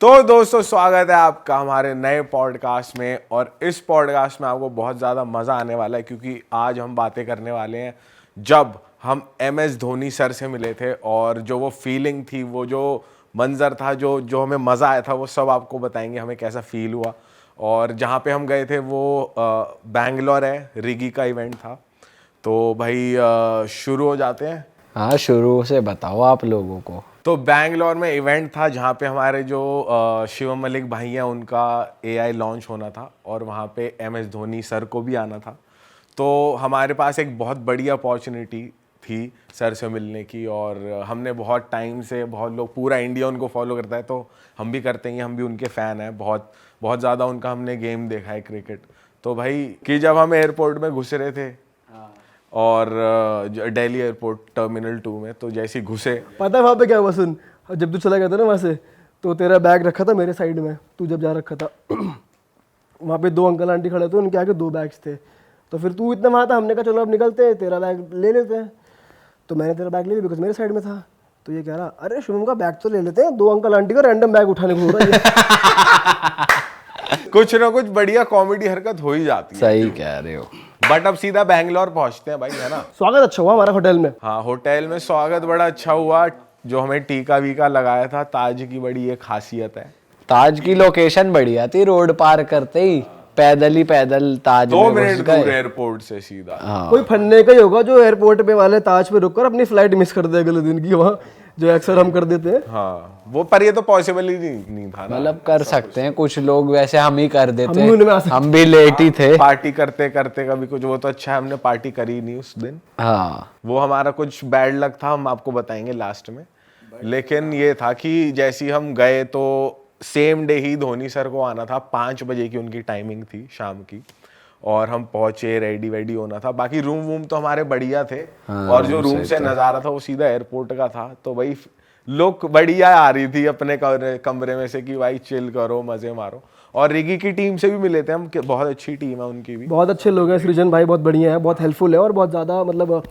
तो दोस्तों स्वागत है आपका हमारे नए पॉडकास्ट में। और इस पॉडकास्ट में आपको बहुत ज़्यादा मज़ा आने वाला है क्योंकि आज हम बातें करने वाले हैं जब हम MS धोनी सर से मिले थे और जो वो फीलिंग थी, वो जो मंज़र था, जो हमें मज़ा आया था, वो सब आपको बताएंगे हमें कैसा फील हुआ। और जहाँ पे हम गए थे वो बैंगलोर है, रिगी का इवेंट था। तो भाई शुरू हो जाते हैं। हाँ, शुरू से बताओ आप लोगों को। तो बैंगलोर में इवेंट था जहाँ पे हमारे जो शिवम मलिक भाई हैं उनका AI लॉन्च होना था और वहाँ पे MS धोनी सर को भी आना था। तो हमारे पास एक बहुत बड़ी अपॉर्चुनिटी थी सर से मिलने की। और हमने बहुत टाइम से, बहुत लोग, पूरा इंडिया उनको फॉलो करता है तो हम भी करते हैं, हम भी उनके फ़ैन हैं। बहुत बहुत ज़्यादा उनका हमने गेम देखा है, क्रिकेट। तो भाई कि जब हम एयरपोर्ट में घुस रहे थे और दिल्ली एयरपोर्ट टर्मिनल 2 में, तो जैसे ही घुसे, पता है वहाँ पे क्या हुआ? सुन, जब तू चला गया था ना वहाँ से, तो तेरा बैग रखा था मेरे साइड में, तू जब जा रखा था वहाँ पे दो अंकल आंटी खड़े थे, उनके आगे दो बैग्स थे। तो फिर तू इतना वहाँ था, हमने कहा चलो अब निकलते हैं, तेरा बैग ले लेते हैं। तो मैंने तेरा बैग ले लिया बिकॉज मेरे साइड में था। तो ये कह रहा, अरे शुभम का बैग तो ले लेते हैं, दो अंकल आंटी का रैंडम बैग उठाने को हो रहा है। कुछ ना कुछ बढ़िया कॉमेडी हरकत हो ही जाती है। सही कह रहे हो। बट अब सीधा बैंगलोर पहुंचते हैं भाई, है ना। स्वागत अच्छा हुआ हमारा होटल में। हाँ, होटल में स्वागत बड़ा अच्छा हुआ। जो हमें टीका वीका लगाया था, ताज की बड़ी ये खासियत है। ताज की लोकेशन बढ़िया थी, रोड पार करते ही पैदल ताज 2 में मिनट घुस गए। दूर एयरपोर्ट से सीधा। हाँ। कोई फन्ने का ही होगा जो एयरपोर्ट पे वाले ताज पे रुककर अपनी फ्लाइट मिस कर दे अगले दिन की, वहाँ जो अक्सर हम कर देते हैं। हाँ, वो पर ये तो पॉसिबल ही नहीं था ना। मतलब कर सकते हैं कुछ लोग, वैसे हम ही कर देते हम भी उनमें आ सकते हम भी लेट ही थे। पार्टी करते करते कभी कुछ, वो तो अच्छा है हमने पार्टी करी नहीं उस दिन। हाँ, वो हमारा कुछ बैड लक था, हम आपको बताएंगे लास्ट में। लेकिन ये था कि जैसे ही हम गए तो सेम डे ही धोनी सर को आना था। 5 बजे की उनकी टाइमिंग थी शाम की। और हम पहुंचे, रेडी वेडी होना था। बाकी रूम वूम तो हमारे बढ़िया थे। और जो रूम से नज़ारा था वो सीधा एयरपोर्ट का था। तो भाई लुक बढ़िया आ रही थी अपने कमरे में से कि भाई चिल करो, मज़े मारो। और रिगी की टीम से भी मिले थे हम, बहुत अच्छी टीम है उनकी भी। बहुत अच्छे लोग हैं, सृजन भाई बहुत बढ़िया है, बहुत हेल्पफुल है और बहुत ज़्यादा मतलब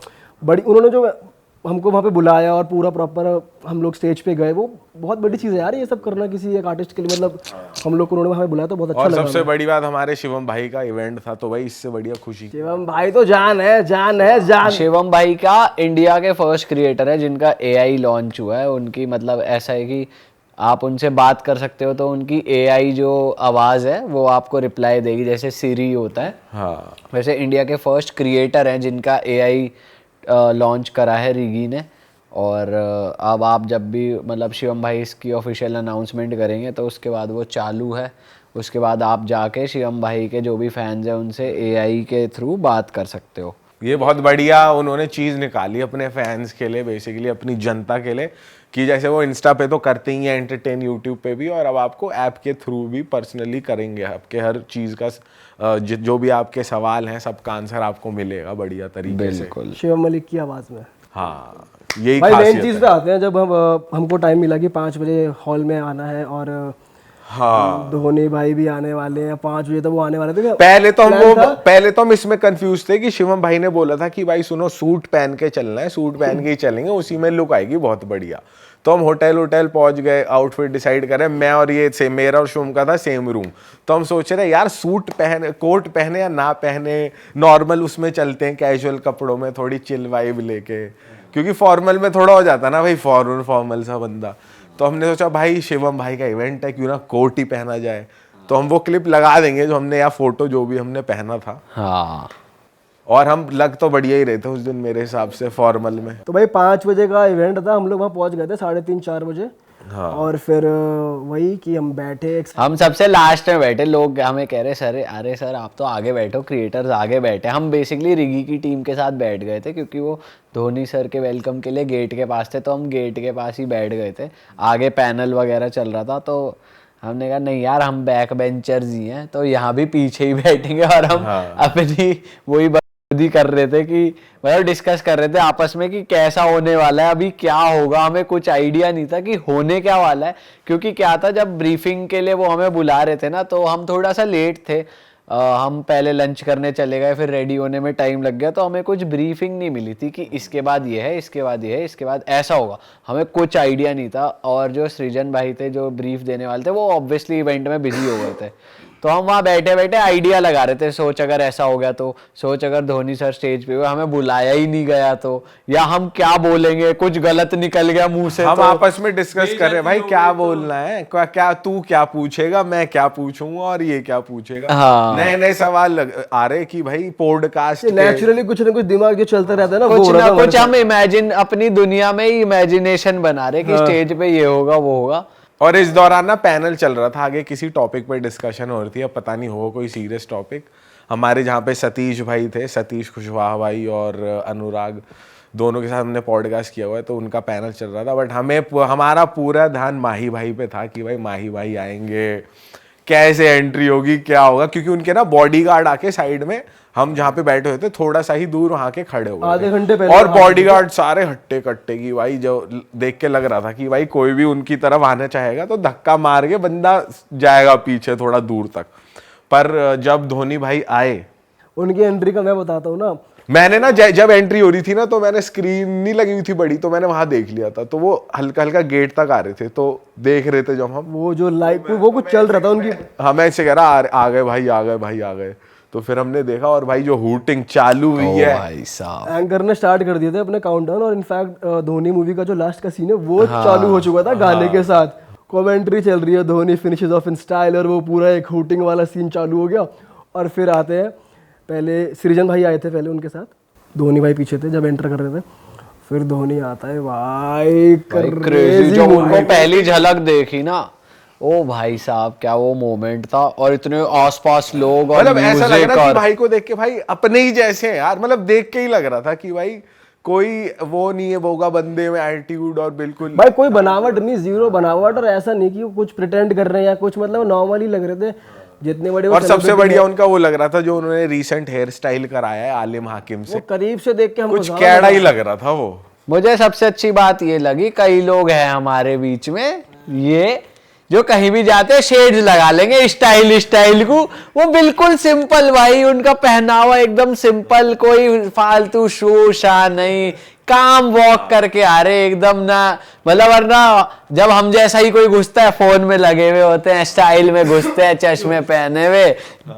बड़ी, उन्होंने जो हमको वहाँ पे बुलाया और पूरा प्रॉपर हम लोग स्टेज पे गए, वो बहुत बड़ी चीज़ है यार ये सब करना किसी एक आर्टिस्ट के लिए। मतलब हम लोग को उन्होंने वहाँ पे बुलाया तो बहुत अच्छा और लगा। सबसे बड़ी बात, हमारे शिवम भाई का इवेंट था, तो भाई इससे बढ़िया खुशी। शिवम भाई तो जान है, जान है, जान। शिवम भाई का इंडिया के फर्स्ट क्रिएटर है जिनका AI लॉन्च हुआ है। उनकी मतलब ऐसा है कि आप उनसे बात कर सकते हो तो उनकी AI जो आवाज़ है वो आपको रिप्लाई देगी, जैसे सिरी होता है। हाँ, वैसे इंडिया के फर्स्ट क्रिएटर हैं जिनका AI लॉन्च करा है रिगी ने। और अब आप जब भी मतलब शिवम भाई इसकी ऑफिशियल अनाउंसमेंट करेंगे तो उसके बाद वो चालू है। उसके बाद आप जाके शिवम भाई के जो भी फैंस हैं उनसे AI के थ्रू बात कर सकते हो। ये बहुत बढ़िया उन्होंने चीज़ निकाली अपने फैंस के लिए, बेसिकली अपनी जनता के लिए। कि जैसे वो इंस्टा पे तो करते ही हैं एंटरटेन, यूट्यूब पे भी, और अब आपको ऐप के थ्रू भी पर्सनली करेंगे। आपके हर चीज़ का जो भी आपके सवाल हैं सबका आंसर आपको मिलेगा बढ़िया तरीके से। बिल्कुल। शिवम मलिक की आवाज़ में। हाँ, यही भाई मेन खासियत चीज़ है। पे आते हैं, जब हम हमको टाइम मिला कि 5 बजे हॉल में आना है और हाँ, धोनी भाई भी आने वाले हैं 5 बजे, तो वो आने वाले थे। पहले तो हम इसमें कंफ्यूज थे कि शिवम भाई ने बोला था कि भाई सुनो, सूट पहन के चलना है, सूट पहन के ही चलेंगे, उसी में लुक आएगी बहुत बढ़िया। तो हम होटल पहुंच गए, आउटफिट डिसाइड करें। मैं और ये सेम, मेरा और शिवम का था सेम रूम। तो हम सोच रहे यार सूट पहने, कोट पहने या ना पहने, नॉर्मल उसमें चलते हैं, कैजुअल कपड़ों में, थोड़ी चिल वाइब लेके। क्योंकि फॉर्मल में थोड़ा हो जाता ना भाई, फॉर्मल सा बंदा। तो हमने सोचा भाई शिवम भाई का इवेंट है, क्यों ना कोट ही पहना जाए। तो हम वो क्लिप लगा देंगे जो हमने, या फोटो जो भी हमने पहना था। हाँ, और हम लग तो बढ़िया ही रहे थे उस दिन मेरे हिसाब से फॉर्मल में। तो भाई 5 बजे का इवेंट था, हम लोग वहाँ पहुँच गए थे 3:30-4 बजे। हाँ। और फिर वही कि हम बैठे हम सबसे लास्ट में बैठे। लोग हमें कह रहे सर, अरे सर आप तो आगे बैठो, क्रिएटर्स आगे बैठे। हम बेसिकली रिगी की टीम के साथ बैठ गए थे क्योंकि वो धोनी सर के वेलकम के लिए गेट के पास थे, तो हम गेट के पास ही बैठ गए थे। आगे पैनल वगैरह चल रहा था तो हमने कहा नहीं यार, हम बैक बेंचर्स ही हैं तो यहाँ भी पीछे ही बैठेंगे। और हम अपनी वही ही कर रहे थे कि मतलब डिस्कस कर रहे थे आपस में कि कैसा होने वाला है, अभी क्या होगा। हमें कुछ आइडिया नहीं था कि होने क्या वाला है, क्योंकि क्या था, जब ब्रीफिंग के लिए वो हमें बुला रहे थे ना तो हम थोड़ा सा लेट थे। हम पहले लंच करने चले गए, फिर रेडी होने में टाइम लग गया, तो हमें कुछ ब्रीफिंग नहीं मिली थी कि इसके बाद ये है, इसके बाद ये है, इसके बाद ऐसा होगा, हमें कुछ आइडिया नहीं था। और जो सृजन भाई थे जो ब्रीफ देने वाले थे, वो ऑब्वियसली इवेंट में बिजी हो गए थे, तो हम वहाँ बैठे बैठे आइडिया लगा रहे थे, सोच अगर ऐसा हो गया तो, सोच अगर धोनी सर स्टेज पे हुए, हमें बुलाया ही नहीं गया तो, या हम क्या बोलेंगे, कुछ गलत निकल गया मुंह से हम तो आपस में डिस्कस कर रहे हैं भाई क्या बोलना है, क्या तू क्या पूछेगा, मैं क्या पूछूंगा और ये क्या पूछेगा। हाँ। नए नए सवाल आ रहे कि भाई पॉडकास्ट नेचुरली कुछ ना कुछ दिमाग जो चलता रहता है ना, कुछ वो हो रहा ना था कुछ हम इमेजिन अपनी दुनिया में ही इमेजिनेशन बना रहे कि स्टेज पे ये होगा वो होगा। और इस दौरान ना पैनल चल रहा था, आगे किसी टॉपिक पे डिस्कशन हो रही थी, अब पता नहीं हो कोई सीरियस टॉपिक। हमारे जहाँ पे सतीश भाई थे, सतीश कुशवाहा भाई और अनुराग, दोनों के साथ हमने पॉडकास्ट किया हुआ है, तो उनका पैनल चल रहा था। बट हमारा पूरा ध्यान माही भाई पे था कि भाई माही भाई आएंगे, कैसे एंट्री होगी, क्या होगा, क्योंकि उनके ना बॉडीगार्ड आके साइड में, हम जहाँ पे बैठे हुए थे थोड़ा सा ही दूर वहां के खड़े हुए आधे थे। घंटे पहले और बॉडीगार्ड सारे हट्टे कट्टे की भाई, जो देख के लग रहा था कि भाई कोई भी उनकी तरफ आना चाहेगा तो धक्का मार के बंदा जाएगा पीछे थोड़ा दूर तक। पर जब धोनी भाई आए, उनकी एंट्री का मैं बताता हूँ ना, मैंने ना जब एंट्री हो रही थी ना, तो मैंने स्क्रीन नहीं लगी हुई थी बड़ी, तो मैंने वहां देख लिया था, तो वो हल्का हल्का गेट तक आ रहे थे, तो देख रहे थे जब हम, वो जो लाइव वो कुछ चल रहा था उनकी। हाँ मैं ऐसे कह रहा आ गए भाई, आ गए भाई, आ गए। तो फिर हमने देखा और भाई जो हूटिंग चालू हुई है, भाई साहब एंकर ने स्टार्ट कर दिए थे अपने काउंटडाउन, और इनफैक्ट धोनी मूवी का जो लास्ट का सीन है वो चालू हो चुका था गाने के साथ, कमेंट्री चल रही है, Dhoni finishes of in style, और वो पूरा एक हूटिंग वाला सीन चालू हो गया। और फिर आते हैं, पहले सृजन भाई आए थे पहले उनके साथ, धोनी भाई पीछे थे जब एंटर कर रहे थे, फिर धोनी आता है भाई क्रेजी, जो उनको पहली झलक देखी ना, ओ भाई साहब क्या वो मोमेंट था, और इतने आसपास लोग और मतलब ऐसा लग म्यूजिक रहा कि और भाई को देख के भाई अपने ही जैसे हैं यार, मतलब देख के ही लग रहा था कि भाई कोई वो नहीं है बोगा बंदे में एटीट्यूड, और बिल्कुल भाई कोई बनावट नहीं, जीरो बनावट, और ऐसा नहीं कि वो कुछ प्रिटेंड कर रहे हैं या कुछ, मतलब नॉर्मली लग रहे थे जितने बड़े। और सबसे बढ़िया उनका वो लग रहा था जो उन्होंने रिसेंट हेयर स्टाइल कराया है आलिम हाकिम से, वो करीब से देख के हमको कुछ कैड़ा ही लग रहा था वो। मुझे सबसे अच्छी बात ये लगी, कई लोग हैं हमारे बीच में ये जो कहीं भी जाते हैं शेड्स लगा लेंगे स्टाइल को, वो बिल्कुल सिंपल भाई, उनका पहनावा एकदम सिंपल, कोई फालतू शू शा नहीं, काम वॉक करके आ रहे एकदम ना, मतलब वरना जब हम जैसा ही कोई घुसता है फोन में लगे हुए होते हैं, स्टाइल में घुसते हैं, चश्मे पहने हुए,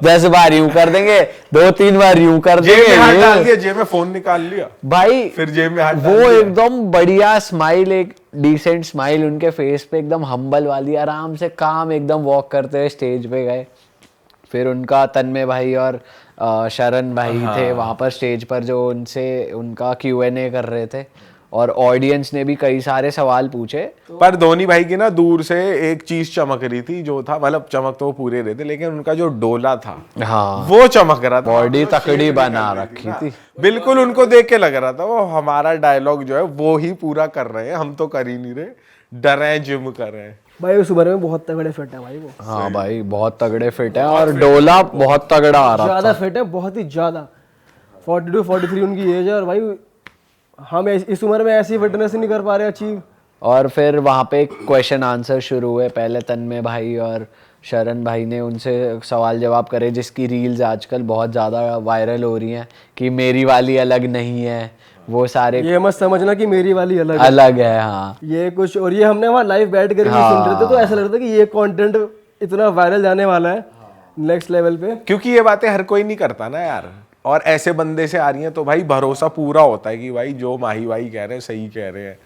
10 बार यूं कर देंगे, 2-3 बार यूं कर जेब में हाथ डाल देंगे दिया, जेब में फोन निकाल लिया भाई, फिर जेब में हाथ डाल वो दिया। एकदम बढ़िया स्माइल, एक डिसेंट स्माइल उनके फेस पे, एकदम हम्बल वाली, आराम से काम एकदम वॉक करते हुए स्टेज पे गए। फिर उनका तन्मय भाई और शरण भाई थे वहां पर स्टेज पर, जो उनसे उनका Q&A कर रहे थे, और ऑडियंस ने भी कई सारे सवाल पूछे। पर धोनी भाई की ना दूर से एक चीज चमक रही थी, जो था मतलब चमक तो वो पूरे रहे थे, लेकिन उनका जो डोला था हाँ, वो चमक रहा था, बॉडी तकड़ी बना रखी थी। बिल्कुल उनको देख के लग रहा था वो हमारा डायलॉग जो है वो ही पूरा कर रहे हैं, हम तो कर ही नहीं रहे, डर रहे जिम कर रहे हैं। भाई उस उम्र में बहुत तगड़े फिट है भाई वो, हाँ भाई बहुत तगड़े फिट है, और डोला बहुत तगड़ा आ रहा ज्यादा फिट है, बहुत ही ज्यादा। 42-43 उनकी एज है, और भाई हम इस उम्र में ऐसी फिटनेस नहीं कर पा रहे अचीव। और फिर वहाँ पे क्वेश्चन आंसर शुरू हुए, पहले तन्मय भाई और शरण भाई ने उनसे सवाल जवाब करे, जिसकी रील्स आजकल बहुत ज़्यादा वायरल हो रही हैं कि मेरी वाली अलग नहीं है, वो सारे ये मत समझना कि मेरी वाली अलग है। हाँ ये कुछ, और ये हमने वहाँ लाइव बैठ कर सुन रहे थे, तो ऐसा लग रहा था कि ये कंटेंट इतना वायरल जाने वाला है नेक्स्ट लेवल पे, क्योंकि ये बातें हर कोई नहीं करता ना यार, और ऐसे बंदे से आ रही हैं तो भाई भरोसा पूरा होता है कि भाई जो माही भाई कह रहे हैं सही कह रहे हैं,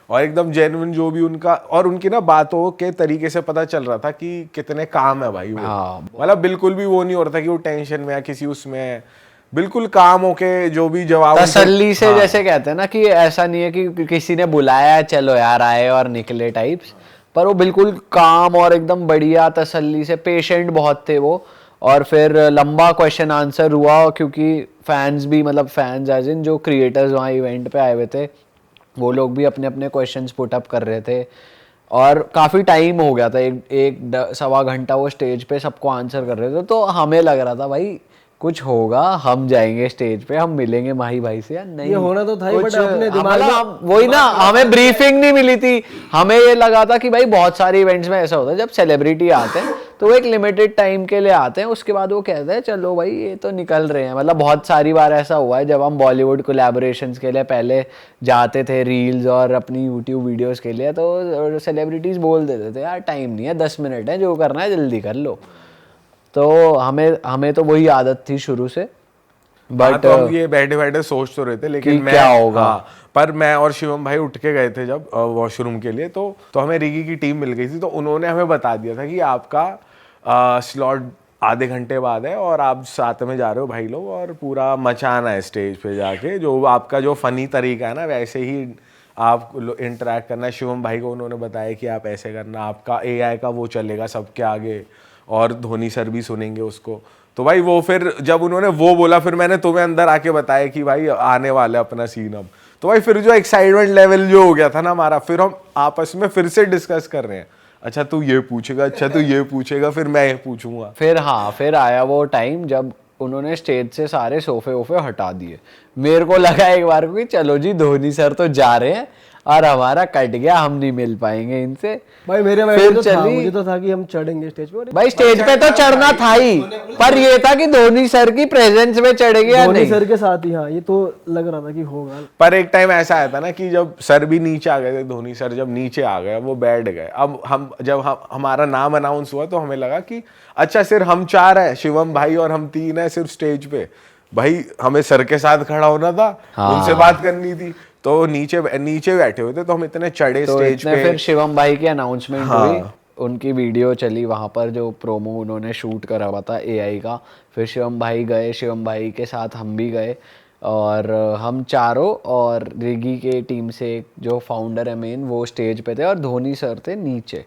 और एकदम जेन्युइन जो भी उनका, और उनकी ना बातों के तरीके से पता चल रहा था कि कितने काम है भाई वो, मतलब बिल्कुल भी वो नहीं हो रहा था कि वो टेंशन में या किसी उसमें है, बिल्कुल काम होके जो भी जवाब तसल्ली से, जैसे कहते हैं ना कि ऐसा नहीं है कि किसी ने बुलाया चलो यार आए और निकले टाइप्स, पर वो बिल्कुल काम और एकदम बढ़िया तसल्ली से, पेशेंट बहुत थे वो। और फिर लंबा क्वेश्चन आंसर हुआ, क्योंकि फैंस भी, मतलब फैंस एज इन जो क्रिएटर्स वहाँ इवेंट पे आए हुए थे, वो लोग भी अपने अपने क्वेश्चंस पुट अप कर रहे थे, और काफ़ी टाइम हो गया था, एक सवा घंटा वो स्टेज पे सबको आंसर कर रहे थे, तो हमें लग रहा था भाई कुछ होगा, हम जाएंगे स्टेज पे, हम मिलेंगे माही भाई से या नहीं, ये होना तो था ही, बट अपने दिमाग में वही ना, हमें ब्रीफिंग नहीं मिली थी। हमें ये लगा था कि भाई बहुत सारे इवेंट्स में ऐसा होता है जब सेलिब्रिटी आते हैं तो वो एक लिमिटेड टाइम के लिए आते हैं, उसके बाद वो कहते हैं चलो भाई ये तो निकल रहे हैं। मतलब बहुत सारी बार ऐसा हुआ है जब हम बॉलीवुड कोलैबोरेशंस के लिए पहले जाते थे रील्स और अपनी यूट्यूब वीडियोस के लिए, तो सेलिब्रिटीज़ बोल देते थे यार टाइम नहीं है, 10 मिनट है, जो करना है जल्दी कर लो। तो हमें तो वही आदत थी शुरू से। बट तो हम ये बैठे बैठे सोच तो रहे थे, लेकिन मैं क्या होगा। पर मैं और शिवम भाई उठ के गए थे जब वॉशरूम के लिए, तो हमें रिगी की टीम मिल गई थी, तो उन्होंने हमें बता दिया था कि आपका स्लॉट आधे घंटे बाद है और आप साथ में जा रहे हो भाई लोग, और पूरा मचाना है स्टेज पे जाके, जो आपका जो फनी तरीका है ना वैसे ही आप इंटरेक्ट करना है। शिवम भाई को उन्होंने बताया कि आप ऐसे करना, आपका AI का वो चलेगा सबके आगे, और धोनी सर भी सुनेंगे उसको। तो भाई वो फिर जब उन्होंने वो बोला, फिर मैंने तुम्हें अंदर आके बताया कि भाई आने वाला है अपना सीन अब। तो भाई फिर जो एक्साइटमेंट लेवल जो हो गया था ना हमारा, फिर हम आपस में फिर से डिस्कस कर रहे हैं, अच्छा तू ये पूछेगा, अच्छा तू ये पूछेगा, फिर मैं ये पूछूंगा। फिर आया वो टाइम जब उन्होंने स्टेज से सारे सोफे वोफे हटा दिए। मेरे को लगा एक बार को कि चलो जी धोनी सर तो जा रहे हैं और हमारा कट गया, हम नहीं मिल पाएंगे इनसे। भाई मेरे फिर माइंड में चली मुझे तो था कि हम चढ़ेंगे स्टेज पे। भाई स्टेज पे तो चढ़ना था ही, पर ये था कि धोनी सर की प्रेजेंस में चढ़ेंगे या धोनी नहीं। सर के साथ ही, हाँ ये तो लग रहा था कि होगा। पर एक टाइम ऐसा आया था ना कि जब सर भी नीचे आ गए थे, धोनी सर जब नीचे आ गए वो बैठ गए। अब हमारा नाम अनाउंस हुआ तो हमें लगा कि अच्छा सिर्फ हम 4 है, शिवम भाई और हम 3 है सिर्फ स्टेज पे। भाई हमें सर के साथ खड़ा होना था, उनसे बात करनी थी, तो नीचे बैठे हुए थे, तो हम इतने चढ़े तो स्टेज पे। फिर शिवम भाई की अनाउंसमेंट हुई, उनकी वीडियो चली वहां पर जो प्रोमो उन्होंने शूट करा हुआ था AI का। फिर शिवम भाई गए, शिवम भाई के साथ हम भी गए, और हम चारों और रिगी के टीम से जो फाउंडर है मेन वो स्टेज पे थे और धोनी सर थे नीचे।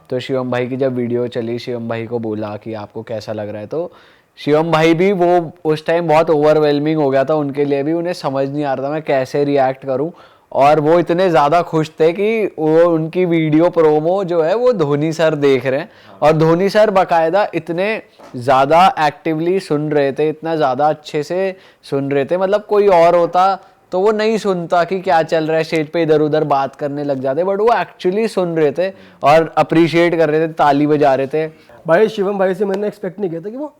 तो शिवम भाई की जब वीडियो चली, शिवम भाई को बोला कि आपको कैसा लग रहा है, तो शिवम भाई भी वो उस टाइम बहुत ओवरवेलमिंग हो गया था उनके लिए भी, उन्हें समझ नहीं आ रहा था मैं कैसे रिएक्ट करूं। और वो इतने ज़्यादा खुश थे कि वो उनकी वीडियो प्रोमो जो है वो धोनी सर देख रहे हैं, और धोनी सर बाकायदा इतने ज़्यादा एक्टिवली सुन रहे थे, इतना ज़्यादा अच्छे से सुन रहे थे। मतलब कोई और होता तो वो नहीं सुनता कि क्या चल रहा है स्टेज पे, इधर उधर बात करने लग जाते, बट वो एक्चुअली सुन रहे थे और अप्रिशिएट कर रहे थे, ताली बजा रहे थे। भाई शिवम भाई से मैंने एक्सपेक्ट नहीं किया था कि वो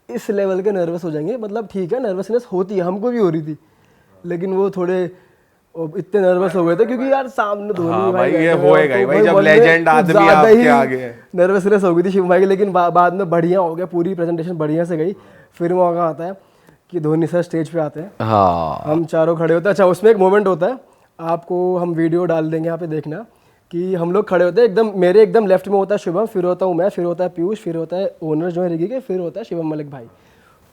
इस लेवल के नर्वस हो जाएंगे। मतलब ठीक है नर्वसनेस होती है, हमको भी हो रही थी, लेकिन वो थोड़े इतने नर्वस हो गए थे क्योंकि यार सामने धोनी भाई बैठे ये हुए होएगा ही तो भाई, जब मन में लेजेंड कुछ आदमी ज्यादा आपके ही आगे है। नर्वसनेस हो गई थी शिवम भाई की, लेकिन बाद में बढ़िया हो गया, पूरी प्रेजेंटेशन बढ़िया से गई। फिर मौका आता है कि धोनी सर स्टेज पे आते हैं, हाँ हम चारों खड़े होते हैं। अच्छा उसमें एक मोमेंट होता है, आपको हम वीडियो डाल देंगे यहाँ पे देखना, कि हम लोग खड़े होते हैं एकदम, मेरे एकदम लेफ्ट में होता है शुभम, फिर होता हूँ मैं, फिर होता है पीयूष, फिर होता है ओनर जो है रिगी के, फिर होता है शिवम मलिक भाई।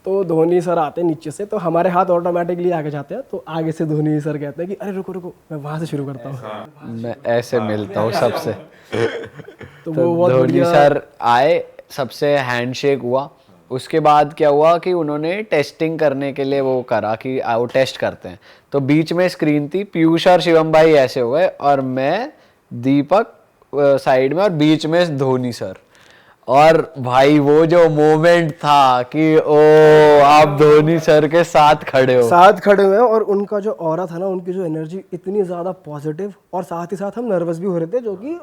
तो धोनी सर आते हैं नीचे से, तो हमारे हाथ ऑटोमेटिकली आगे जाते हैं, तो आगे से धोनी सर कहते हैं कि अरे रुको रुको, मैं वहाँ से शुरू करता हूँ। मैं ऐसे मिलता हूँ सबसे। तो वो बहुत धोनी बढ़िया। सर आए, सबसे हैंडशेक हुआ। उसके बाद क्या हुआ कि उन्होंने टेस्टिंग करने के लिए वो करा कि वो टेस्ट करते हैं, तो बीच में स्क्रीन थी, पीयूष और शिवम भाई ऐसे हो गए और मैं दीपक साइड में और बीच में धोनी सर। और भाई वो जो मोमेंट था कि ओ आप धोनी सर के साथ खड़े हो, साथ खड़े हुए हैं, और उनका जो ऑरा था ना, उनकी जो एनर्जी इतनी ज़्यादा पॉजिटिव, और साथ ही साथ हम नर्वस भी हो रहे थे, जो कि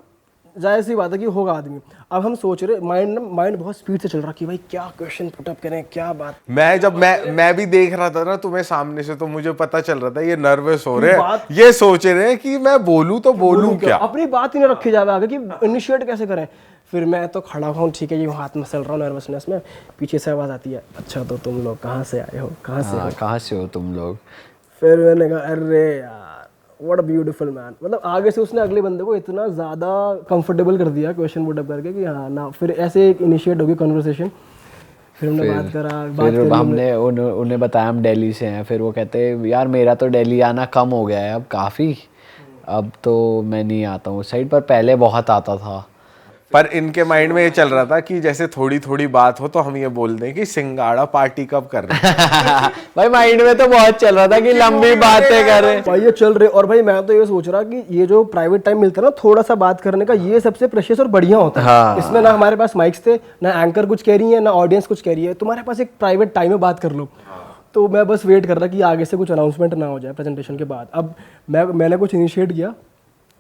जाहिर सी बात है कि होगा आदमी। अब हम सोच रहे, माइंड बहुत स्पीड से चल रहा कि भाई क्या क्वेश्चन पुटअप करें, क्या बात। मैं भी देख रहा था ना तुम्हें सामने से, तो मुझे पता चल रहा था ये नर्वस हो रहे हैं, ये सोच रहे हैं कि मैं बोलूं तो बोलूं क्या, अपनी बात ही नहीं रखी जाए आगे कि इनिशिएट कैसे करें। फिर मैं तो खड़ा हूँ, ठीक है, ये हाथ में चल रहा हूँ नर्वसनेस में, पीछे से आवाज़ आती है, अच्छा तो तुम लोग कहाँ से आए हो, कहाँ से हो? कहाँ से हो तुम लोग। फिर मैंने कहा अरे यार व्हाट अ ब्यूटीफुल मैन। मतलब आगे से उसने अगले बंदे को इतना ज़्यादा कंफर्टेबल कर दिया क्वेश्चन पुटअप करके कि हाँ ना, फिर ऐसे एक इनिशिएट होगी कन्वर्सेशन। फिर हमने बात करा, फिर हमने उन्हें बताया हम दिल्ली से हैं। फिर वो कहते यार मेरा तो दिल्ली आना कम हो गया है अब काफ़ी, अब तो मैं नहीं आता हूँ उस साइड, पर पहले बहुत आता था। पर इनके माइंड में ये चल रहा था कि जैसे थोड़ी थोड़ी बात हो तो हम ये बोल दें कि सिंगाड़ा पार्टी कब कर रहे हैं। भाई माइंड में तो बहुत चल रहा था कि लंबी बातें करें भाई, ये चल रहे। और भाई मैं तो ये सोच रहा कि ये जो प्राइवेट टाइम मिलता है ना थोड़ा सा बात करने का, ये सबसे प्रेशियस और बढ़िया होता है। हाँ। इसमें ना हमारे पास माइक्स थे, ना एंकर कुछ कह रही है, ना ऑडियंस कुछ कह रही है, तुम्हारे पास एक प्राइवेट टाइम में बात कर लो। तो मैं बस वेट कर रहा कि आगे से कुछ अनाउंसमेंट ना हो जाए प्रेजेंटेशन के बाद। अब मैंने कुछ इनिशिएट किया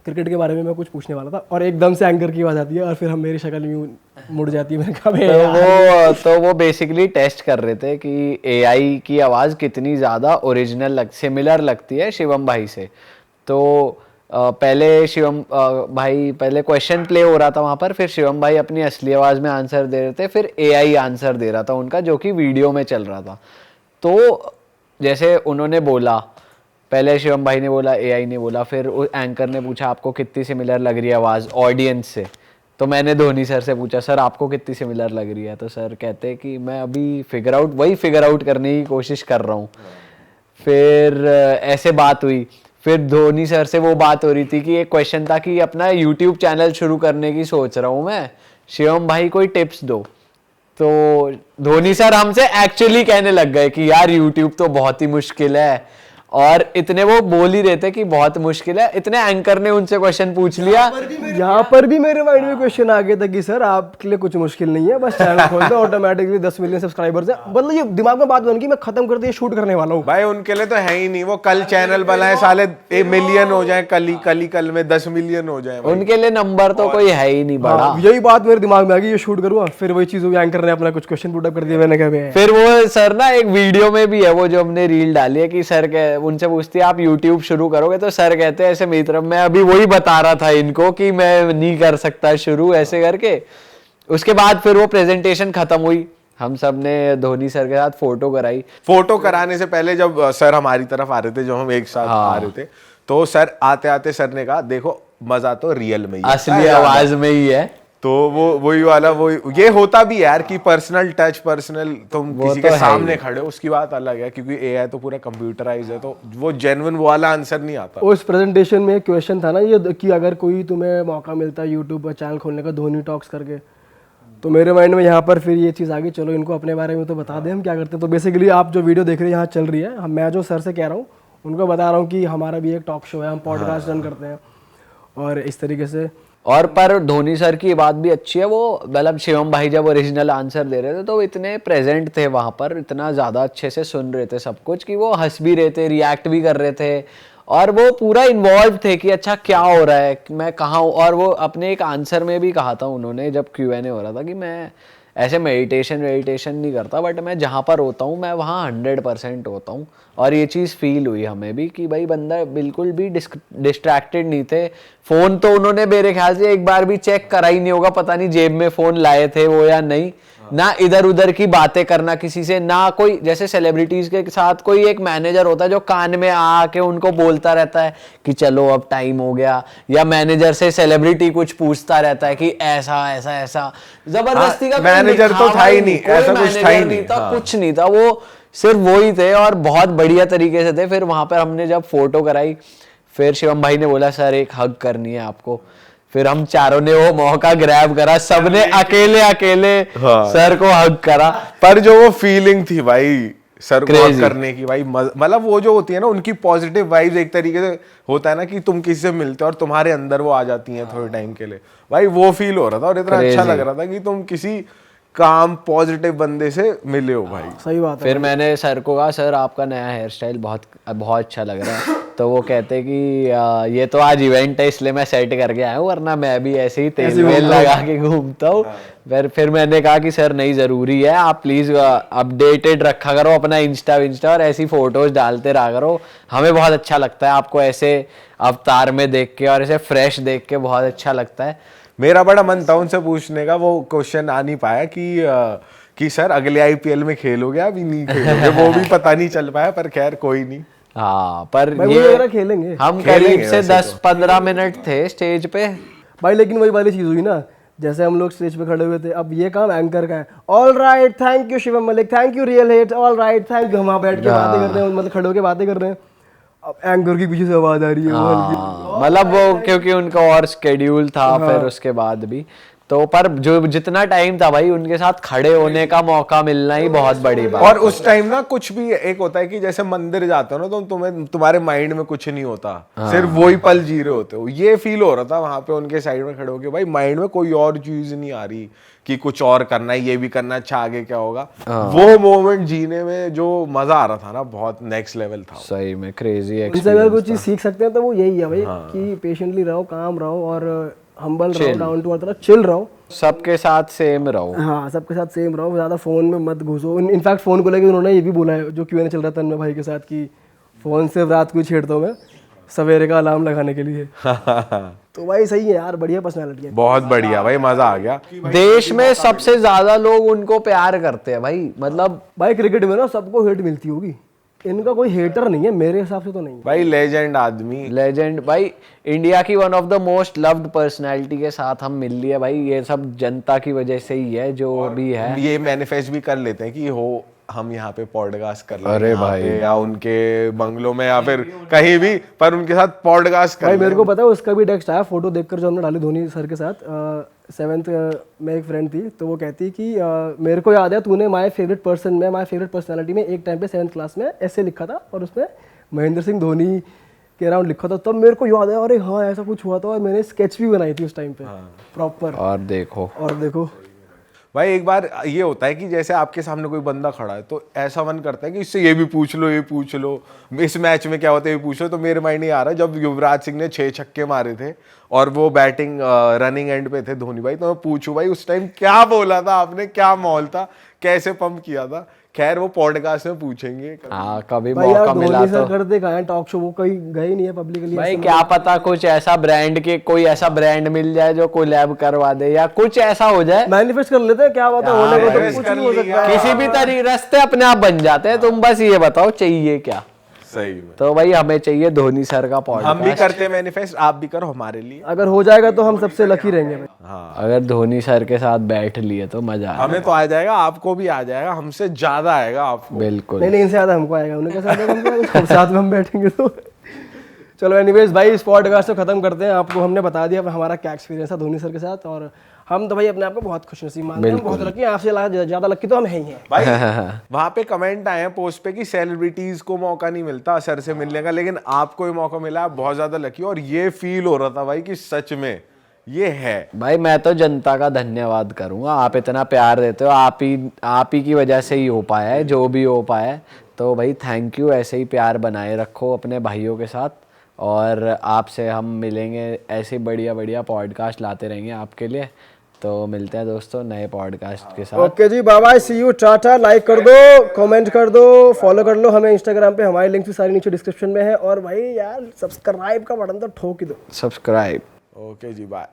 क्रिकेट के बारे में मैं कुछ पूछने वाला था और एकदम से एंकर की आवाज़ आती है और फिर हम मेरी शक्ल यूँ मुड़ जाती है। मैंने कहा बे यार। तो वो बेसिकली टेस्ट कर रहे थे कि एआई की आवाज़ कितनी ज़्यादा ओरिजिनल सिमिलर लगती है शिवम भाई से। तो पहले शिवम भाई पहले क्वेश्चन प्ले हो रहा था वहाँ पर, फिर शिवम भाई अपनी असली आवाज़ में आंसर दे रहे थे, फिर एआई आंसर दे रहा था उनका जो कि वीडियो में चल रहा था। तो जैसे उन्होंने बोला, पहले शिवम भाई ने बोला, एआई ने बोला, फिर एंकर ने पूछा आपको कितनी सिमिलर लग रही है आवाज़ ऑडियंस से। तो मैंने धोनी सर से पूछा सर आपको कितनी सिमिलर लग रही है, तो सर कहते कि मैं अभी फिगर आउट करने की कोशिश कर रहा हूँ। फिर ऐसे बात हुई, फिर धोनी सर से वो बात हो रही थी कि एक क्वेश्चन था कि अपना यूट्यूब चैनल शुरू करने की सोच रहा हूँ मैं, शिवम भाई कोई टिप्स दो। तो धोनी सर हमसे एक्चुअली कहने लग गए कि यार यूट्यूब तो बहुत ही मुश्किल है, और इतने वो बोल ही रहे थे कि बहुत मुश्किल है, इतने एंकर ने उनसे क्वेश्चन पूछ लिया। यहाँ पर भी मेरे माइंड में क्वेश्चन आ गया था कि सर आपके लिए कुछ मुश्किल नहीं है, बस चैनल खोल दो, ऑटोमेटिकली 10 मिलियन सब्सक्राइबर्स है। मतलब ये दिमाग में बात बन गई मैं खत्म कर दिया, शूट करने वाला हूँ भाई। उनके लिए तो है ही नहीं, वो कल चैनल बनाए साले 1 मिलियन हो जाए, कल में 10 मिलियन हो जाए। उनके लिए नंबर तो कोई है ही नहीं बड़ा। हाँ, यही बात मेरे दिमाग में आ गई, ये शूट करूँगा। फिर वही चीज़ हुई, एंकर ने अपना कुछ क्वेश्चन पुट अप कर दिया। मैंने कहा फिर वो सर ना एक वीडियो में भी है वो जो हमने रील डाली है कि सर उनसे पूछती है आप यूट्यूब शुरू करोगे, तो सर कहते हैं ऐसे मेरी तरफ, मैं अभी वही बता रहा था इनको कि मैं नहीं कर सकता शुरू ऐसे करके। उसके बाद फिर वो प्रेजेंटेशन खत्म हुई, हम सब ने धोनी सर के साथ फोटो कराई। फोटो कराने से पहले जब सर हमारी तरफ आ रहे थे, जो हम एक साथ आ रहे थे, तो सर आते आते सर ने कहा देखो मजा तो रियल में ही है, असली आवाज में ही है। तो वो वही वाला वो ये होता भी है यार कि पर्सनल टच, पर्सनल तुम किसी के सामने खड़े हो, उसकी बात अलग है, क्योंकि एआई तो पूरा कंप्यूटराइज है, तो वो जेन्युइन वो वाला आंसर नहीं आता। उस प्रेजेंटेशन में एक क्वेश्चन था ना ये कि अगर कोई तुम्हें मौका मिलता है यूट्यूब पर चैनल खोलने का धोनी टॉक्स करके, तो मेरे माइंड में यहाँ पर फिर ये चीज़ आ गई, चलो इनको अपने बारे में तो बता दें हम क्या करते हैं। तो बेसिकली आप जो वीडियो देख रहे हैं यहाँ चल रही है, मैं जो सर से कह रहा हूँ उनको बता रहा हूँ कि हमारा भी एक टॉक शो है, हम पॉडकास्ट रन करते हैं और इस तरीके से। और पर धोनी सर की बात भी अच्छी है, वो मतलब शिवम भाई जब ओरिजिनल आंसर दे रहे थे तो इतने प्रेजेंट थे वहाँ पर, इतना ज़्यादा अच्छे से सुन रहे थे सब कुछ कि वो हंस भी रहे थे, रिएक्ट भी कर रहे थे, और वो पूरा इन्वॉल्व थे कि अच्छा क्या हो रहा है, मैं कहाँ हूँ। और वो अपने एक आंसर में भी कहा था उन्होंने जब Q&A हो रहा था कि मैं ऐसे मेडिटेशन नहीं करता, बट मैं जहाँ पर होता हूँ मैं वहाँ 100% होता हूँ। और ये चीज़ फील हुई हमें भी कि भाई बंदा बिल्कुल भी डिस्ट्रैक्टेड नहीं थे। फ़ोन तो उन्होंने मेरे ख्याल से एक बार भी चेक करा ही नहीं होगा, पता नहीं जेब में फ़ोन लाए थे वो या नहीं, ना इधर उधर की बातें करना किसी से, ना कोई जैसे सेलिब्रिटीज के साथ कोई एक मैनेजर होता है जो कान में आके उनको बोलता रहता है कि चलो अब टाइम हो गया, या मैनेजर से सेलिब्रिटी कुछ पूछता रहता है कि ऐसा ऐसा ऐसा, जबरदस्ती का मैनेजर तो था ही नहीं, ऐसा कुछ था ही नहीं था, कुछ नहीं था, वो सिर्फ वो ही थे और बहुत बढ़िया तरीके से थे। फिर वहां पर हमने जब फोटो कराई, फिर शिवम भाई ने बोला सर एक हग करनी है आपको, फिर हम चारों ने वो मौका ग्रैब करा, सबने अकेले सर को हग करा। पर जो वो फीलिंग थी भाई सर को हग करने की, भाई मतलब वो जो होती है ना उनकी पॉजिटिव वाइब्स, एक तरीके से होता है ना कि तुम किसी से मिलते हो और तुम्हारे अंदर वो आ जाती हैं थोड़े टाइम के लिए, भाई वो फील हो रहा था और इतना अच्छा लग रहा था कि तुम किसी काम पॉजिटिव बंदे से मिले हो भाई। सही बात है। फिर मैंने सर को कहा सर आपका नया हेयर स्टाइल बहुत बहुत अच्छा लग रहा है, तो वो कहते कि ये तो आज इवेंट है इसलिए मैं सेट करके आया हूँ, वरना मैं भी ऐसे ही तेल वेल लगा के घूमता हूँ। फिर मैंने कहा कि सर नहीं ज़रूरी है, आप प्लीज़ अपडेटेड रखा करो अपना इंस्टा और ऐसी फोटोज डालते रहा करो, हमें बहुत अच्छा लगता है आपको ऐसे अवतार में देख के और ऐसे फ्रेश देख के बहुत अच्छा लगता है। मेरा बड़ा मन था उनसे पूछने का, वो क्वेश्चन आ नहीं पाया कि सर अगले आईपीएल में खेलोगे अभी नहीं खेलोगे, वो भी पता नहीं चल पाया, पर खैर कोई नहीं। हाँ पर ये खेलेंगे, हम करीब से 10-15 मिनट थे स्टेज पे भाई, लेकिन वही वाली चीज हुई ना, जैसे हम लोग स्टेज पे खड़े हुए थे, अब ये काम एंकर का है। All right, thank you Shivam Malik, thank you real hate, all right thank you, हम वहाँ बैठ के बातें कर रहे हैं, मतलब खड़े होकर बातें कर रहे हैं, अब एंकर की पीछे से आवाज आ रही है। मतलब वो क्योंकि उनका और स्केड्यूल था फिर उसके बाद भी, तो पर जो जितना टाइम था भाई उनके साथ खड़े होने का मौका मिलना ही बहुत बड़ी बात। और उस टाइम ना कुछ भी एक होता है कि जैसे मंदिर जाते हो ना तो तुम्हारे माइंड में कुछ नहीं होता, सिर्फ वही पल जी रहे होते हो। ये फील हो रहा था वहां पे उनके साइड में खड़े होके, भाई माइंड में कोई और चीज नहीं आ रही कि कुछ और करना है, ये भी करना, अच्छा आगे क्या होगा। वो मोमेंट जीने में जो मजा आ रहा था ना, बहुत नेक्स्ट लेवल था। सही में क्रेजी इनसे अगर कुछ चीज सीख सकते हैं तो वो यही है भाई कि पेशेंटली रहो, काम रहो और हम्बल रहो, डाउन टू अर्थ रहो, चिल रहो, सबके साथ सेम रहो। हाँ सबके साथ सेम रहो, ज्यादा फोन में मत घुसो। इनफैक्ट फोन को लेकर उन्होंने ये भी बोला है, जो Q&A चल रहा था तन्मय भाई के साथ, कि फोन सिर्फ रात को ही छेड़ता हूँ मैं, सवेरे का अलार्म लगाने के लिए। तो भाई सही है यार, बढ़िया पर्सनालिटी है। बहुत बढ़िया भाई, मजा आ गया। देश में सबसे ज्यादा लोग उनको प्यार करते हैं भाई, मतलब भाई क्रिकेट में ना सबको हेट मिलती होगी, इनका कोई हेटर नहीं है मेरे हिसाब से तो नहीं। भाई लेजेंड आदमी, लेजेंड भाई, इंडिया की one of the most loved personality के साथ हम मिल लिए भाई। ये सब जनता की वजह से ही है जो भी है। ये मैनिफेस्ट भी कर लेते हैं कि हो हम यहाँ पे पॉडकास्ट कर रहे अरे हैं भाई। या उनके बंगलों में या फिर कहीं भी, पर उनके साथ पॉडकास्ट कर भाई रहे मेरे को पता है उसका भी टेक्स्ट आया फोटो देखकर, जो हमने डाली धोनी सर के साथ। 7th में एक फ्रेंड थी, तो वो कहती कि मेरे को याद है तूने माय फेवरेट पर्सनालिटी में एक टाइम पे 7th क्लास में ऐसे लिखा था और उसमें महेंद्र सिंह धोनी के अराउंड लिखा था। तब मेरे को याद है, अरे हाँ ऐसा कुछ हुआ था, और मैंने स्केच भी बनाई थी उस टाइम पे प्रॉपर। और देखो भाई एक बार ये होता है कि जैसे आपके सामने कोई बंदा खड़ा है तो ऐसा मन करता है कि इससे ये भी पूछ लो, ये पूछ लो, इस मैच में क्या होता है ये पूछ लो। तो मेरे माइंड में आ रहा है जब युवराज सिंह ने 6 छक्के मारे थे और वो बैटिंग रनिंग एंड पे थे धोनी भाई, तो मैं पूछूं भाई उस टाइम क्या बोला था आपने, क्या माहौल था, कैसे पंप किया था। खैर वो पॉडकास्ट में पूछेंगे। हाँ कभी भाई यार मौका मिला धोनी सर तो करते कहाँ हैं टॉक शो, वो कहीं गए ही नहीं है पब्लिकली। भाई क्या पता कुछ ऐसा ब्रांड के कोई ऐसा ब्रांड मिल जाए जो कोलैब करवा दे, या कुछ ऐसा हो जाए, मैनिफेस्ट कर लेते हैं, क्या बात है, होने को तो manifest कुछ कर नहीं हो लिया। सकता। किसी भी तरीके रास्ते अपने आप बन जाते हैं। तुम बस ये बताओ चाहिए क्या। सही में तो भाई हमें चाहिए धोनी सर का हम भी पॉडकास्ट। करते मैनिफेस्ट, आप भी करो हमारे लिए। अगर हो जाएगा तो हम सबसे लकी रहेंगे भाई। हाँ अगर धोनी सर के साथ बैठ लिए तो मजा आएगा। हमें तो आ जाएगा, आपको भी आ जाएगा, हमसे ज्यादा आएगा आपको। बिल्कुल। नहीं इनसे ज्यादा हमको आएगा, उन्हें कैसे आएगा हमको आएगा? सब साथ में हम बैठेंगे तो। चलो एनीवेज भाई इस पॉडकास्ट को खत्म करते हैं। आपको हमने बता दिया हमारा क्या एक्सपीरियंस है धोनी सर के साथ, और हम तो भाई अपने आप को बहुत खुशनसीब मानते हैं, बहुत लकी हैं। आपसे ज्यादा लकी तो हम हैं ही हैं भाई वहां पे कमेंट आए हैं पोस्ट पे कि सेलिब्रिटीज को मौका नहीं मिलता सर से मिलने का, लेकिन आपको ये मौका मिला, आप बहुत ज्यादा लकी हो। और ये फील हो रहा था भाई कि सच में ये है। भाई मैं तो जनता का धन्यवाद करूंगा, आप इतना प्यार देते हो, आप ही की वजह से ही हो पाया है जो भी हो पाया है। तो भाई थैंक यू, ऐसे ही प्यार बनाए रखो अपने भाइयों के साथ, और आपसे हम मिलेंगे, ऐसे बढ़िया बढ़िया पॉडकास्ट लाते रहेंगे आपके लिए। तो मिलते हैं दोस्तों नए पॉडकास्ट के साथ। ओके जी, बाय बाय, सी यू, टाटा। लाइक कर दो, कमेंट कर दो, फॉलो कर लो हमें इंस्टाग्राम पे, हमारी लिंक्स भी सारी नीचे डिस्क्रिप्शन में है। और भाई यार सब्सक्राइब का बटन तो ठोक ही दो। सब्सक्राइब। ओके जी, बाय।